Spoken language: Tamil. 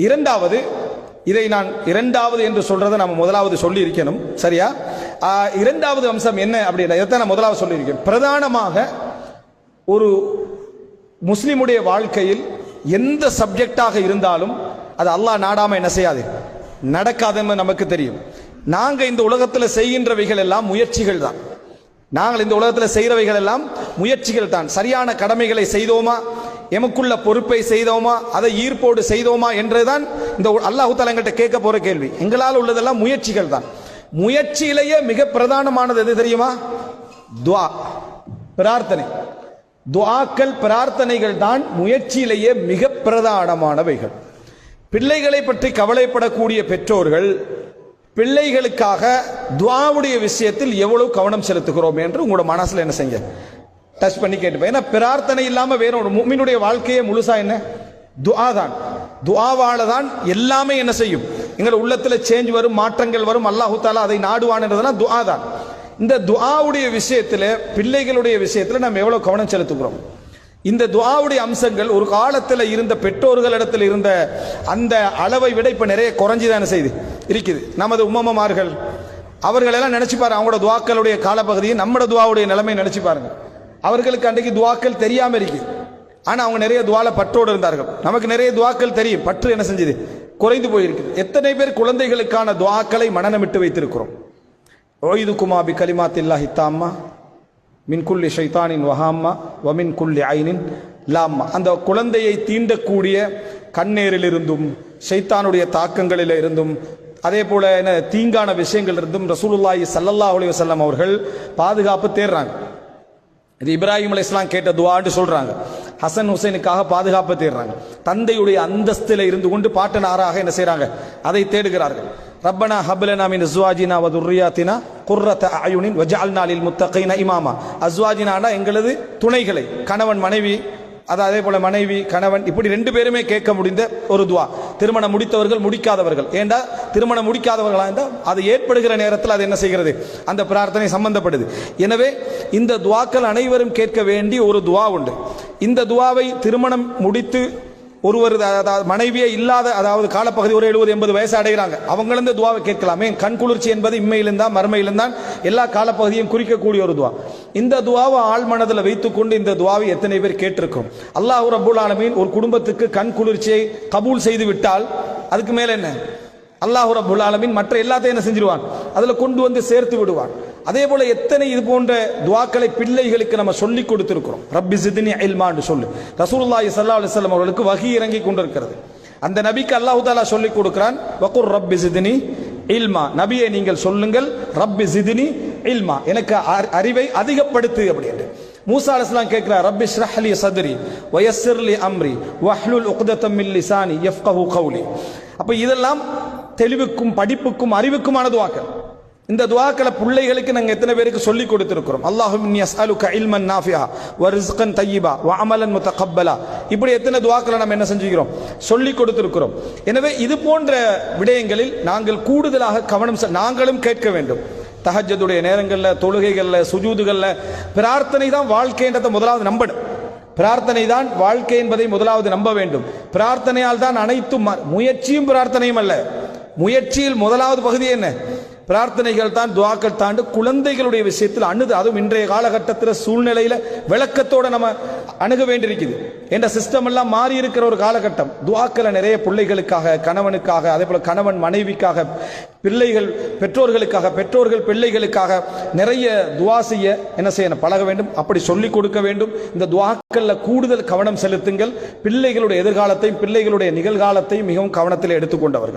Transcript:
இரண்டாவது, இதை நான் இரண்டாவது என்று சொல்றதை நம்ம முதலாவது சொல்லி இருக்கணும், சரியா? இரண்டாவது அம்சம் என்ன அப்படின்னா, இதைத்தான் நான் முதலாவது சொல்லியிருக்கேன். பிரதானமாக ஒரு முஸ்லிமுடைய வாழ்க்கையில் எந்த சப்ஜெக்டாக இருந்தாலும் அது அல்லாஹ் நாடாம என்ன செய்யாது, நடக்காதுன்னு நமக்கு தெரியும். நாங்க இந்த உலகத்தில் செய்கின்றவைகள் எல்லாம் முயற்சிகள் தான். நாங்கள் இந்த உலகத்தில் செய்கிறவைகள் எல்லாம் முயற்சிகள் தான். சரியான கடமைகளை செய்தோமா, எமக்குள்ள பொறுப்பை செய்தோமா, அதை ஈர்ப்போடு செய்தோமா என்றுதான் இந்த அல்லாஹ் தஆலா எங்கள்கிட்ட கேட்க போற கேள்வி. எங்களால் உள்ளதெல்லாம் முயற்சிகள் தான். முயற்சியிலேயே மிக பிரதானமானது எது தெரியுமா? துஆ, பிரார்த்தனை. துஆக்கள், பிரார்த்தனைகள் தான் முயற்சியிலேயே மிக பிரதானமானவைகள். பிள்ளைகளை பற்றி கவலைப்படக்கூடிய பெற்றோர்கள் பிள்ளைகளுக்காக துஆவுடைய விஷயத்தில் எவ்வளவு கவனம் செலுத்துகிறோம் என்று உங்களோட மனசுல என்ன செய்ய டச் பண்ணி கேட்டுப்பேன். ஏன்னா பிரார்த்தனை இல்லாம வேற ஒரு முஃமினுடைய வாழ்க்கையே முழுசா என்ன? துஆ தான். துஆவால தான் எல்லாமே என்ன செய்யும், எங்கள் உள்ளத்துல சேஞ்ச் வரும், மாற்றங்கள் வரும். அல்லாஹ் தஆலா அதை நாடுவான்ன்றதெல்லாம் துஆ தான். இந்த துஆவுடைய விஷயத்துல, பிள்ளைகளுடைய விஷயத்துல நம்ம எவ்வளவு கவனம் செலுத்துகிறோம்? இந்த துஆவுடைய அம்சங்கள் ஒரு காலத்தில் இருந்த பெற்றோர்களிடத்தில் இருந்த அந்த அளவை விட இப்ப நிறைய குறைஞ்சுதான் செய்து இருக்குது. நமது உம்மமார்கள் அவர்களெல்லாம் நினைச்சு பாருங்க, அவங்களோட துஆக்களுடைய காலப்பகுதியை நம்மளோட துஆவுடைய நிலைமை நினைச்சு பாருங்க. அவர்களுக்கு அன்றைக்கு துஆக்கள் தெரியாம இருக்கு, ஆனா அவங்க நிறைய துஆல பற்றோடு இருந்தார்கள். நமக்கு நிறைய துஆக்கள் தெரியும், பற்று என்ன செஞ்சது, குறைந்து போயிருக்குது. எத்தனை பேர் குழந்தைகளுக்கான துஆக்களை மனனமிட்டு வைத்திருக்கிறோம்? ஓய்துகுமா பி கலிமாத்தில்லாஹி தாம்மா மின் குல்லி ஷைத்தானின் வஹாம்மா வமின் குல்லி ஐனின் லாம்மா. அந்த குழந்தையை தீண்டக்கூடிய கண்ணேரிலிருந்தும் ஷைத்தானுடைய தாக்கங்களில் இருந்தும் அதே போல என்ன தீங்கான விஷயங்கள் இருந்தும் ரசூலுல்லாஹி ஸல்லல்லாஹு அலைஹி வஸல்லம் அவர்கள் பாதுகாப்பு தேடுறாங்க. இது இப்ராஹிம் அலைஹிஸ்ஸலாம் கேட்ட துஆன்னு சொல்றாங்க. ஹசன் ஹுசைனுக்காக பாதுகாப்பு தேடுறாங்க. தந்தையுடைய அந்தஸ்தில் இருந்து கொண்டு பாட்டனாராக என்ன செய்யறாங்க, அதை தேடுகிறார்கள். ரப்பனா ஹப்லனா மின் அஸ்வாஜினா வ துர்ரியாத்தினா குர்ரத அயுனின் வஜஅல்னா லில் முத்தகீன இமாமா. அஸ்வாஜினானா எங்களது துணைகளை, கணவன் மனைவி, அதே போல மனைவி கணவன், இப்படி ரெண்டு பேருமே கேட்க முடிந்த ஒரு துஆ. திருமணம் முடித்தவர்கள், முடிக்காதவர்கள். ஏண்டா திருமணம் முடிக்காதவர்களா இருந்தால் அது ஏற்படுகிற நேரத்தில் அது என்ன செய்கிறது, அந்த பிரார்த்தனை சம்பந்தப்படுது. எனவே இந்த துஆக்கள் அனைவரும் கேட்க வேண்டிய ஒரு துஆ உண்டு. இந்த துஆவை திருமணம் முடித்து ஒருவர் மனைவியே இல்லாத, அதாவது காலப்பகுதி ஒரு 70-80 வயசு அடைகிறாங்க, அவங்களும் இந்த துஆவை கேட்கலாமே. கண் குளிர்ச்சி என்பது இம்மையிலிருந்தான் மறுமையிலிருந்தான் எல்லா காலப்பகுதியும் குறிக்கக்கூடிய ஒரு துஆ. இந்த துஆவை ஆள் மனதில் வைத்துக்கொண்டு இந்த துஆவை எத்தனை பேர் கேட்டிருக்கோம்? அல்லாஹ் ரப்பல் ஆலமீன் ஒரு குடும்பத்துக்கு கண் குளிர்ச்சியை கபூல் செய்து விட்டால் அதுக்கு மேல என்ன, அல்லாஹ் ரப்பல் ஆலமீன் மற்ற எல்லாத்தையும் என்ன செஞ்சிருவான், அதுல கொண்டு வந்து சேர்த்து விடுவான். அதே போல எத்தனை இது போன்ற துஆக்களை பிள்ளைகளுக்கு நம்ம சொல்லி கொடுத்திருக்கிறோம். ரப்பி ஸித்னி இல்மான்னு சொல்லு. ரசூலுல்லாஹி ஸல்லல்லாஹு அலைஹி வஸல்லம் அவர்களுக்கு வஹி இறங்கி கொண்டிருக்கிறது. அந்த நபிக்கு அல்லாஹ் தஆலா சொல்லி கொடுக்கிறான், வகுர் ரப்பி ஸித்னி இல்மா, நபியே நீங்கள் சொல்லுங்கள், ரப்பி ஸித்னி இல்மா, எனக்கு அறிவை அதிகப்படுத்து அப்படின்னு. மூசா அலைஹிஸ்ஸலாம் கேட்கிறார், ரப்பி ஷ்ரஹ் லி ஸத்ரி வ யஸ்ஸிர் லி அம்ரி வஹ்லுல் உக்தத்தம் மின் லிசானி யஃப்கஹு கௌலி. அப்ப இதெல்லாம் தெளிவுக்கும் படிப்புக்கும் அறிவுக்குமான துஆக்கள். இந்த துஆக்களை பிள்ளைகளுக்கு நாங்கள் எத்தனை பேருக்கு சொல்லி கொடுத்திருக்கிறோம்? அல்லாஹும்ம இன்னி அஸ்அலுக இல்மன் நாஃபிஆ வ ரிஸ்கன் தய்யிபா வ அமலன் முத்தகப்பலா. இப்படி எத்தனை துஆக்களை நம்ம என்ன செஞ்சுக்கிறோம், சொல்லி கொடுத்திருக்கிறோம். எனவே இது போன்ற விடயங்களில் நாங்கள் கூடுதலாக கவனம் நாங்களும் கேட்க வேண்டும். தஹஜ்ஜுடைய நேரங்களில், தொழுகைகளில், சுஜூதுகளில் பிரார்த்தனை தான் வாழ்க்கைன்றதை முதலாவது நம்பணும். பிரார்த்தனை தான் வாழ்க்கை என்பதை முதலாவது நம்ப வேண்டும். பிரார்த்தனையால் தான் அனைத்தும். முயற்சியும் பிரார்த்தனையும் அல்ல. முயற்சியில் முதலாவது பகுதி என்ன? பிரார்த்தனைகள் தான், துஆக்கள் தாண்டு குழந்தைகளுடைய விஷயத்தில் அணுது. அதுவும் இன்றைய காலகட்டத்தில் சூழ்நிலையில விளக்கத்தோட நம்ம அணுக வேண்டியிருக்குது. என்ற சிஸ்டம் எல்லாம் மாறி இருக்கிற ஒரு காலகட்டம். துஆக்களை நிறைய பிள்ளைகளுக்காக, கணவனுக்காக, அதே போல கணவன் மனைவிக்காக, பிள்ளைகள் பெற்றோர்களுக்காக, பெற்றோர்கள் பிள்ளைகளுக்காக நிறைய துஆ செய்ய என்ன செய்யணும், பழக வேண்டும். அப்படி சொல்லிக் கொடுக்க வேண்டும். இந்த துஆக்கள்ல கூடுதல் கவனம் செலுத்துங்கள். பிள்ளைகளுடைய எதிர்காலத்தையும் பிள்ளைகளுடைய நிகழ்காலத்தையும் மிகவும் கவனத்தில் எடுத்துக்கொண்டவர்கள்.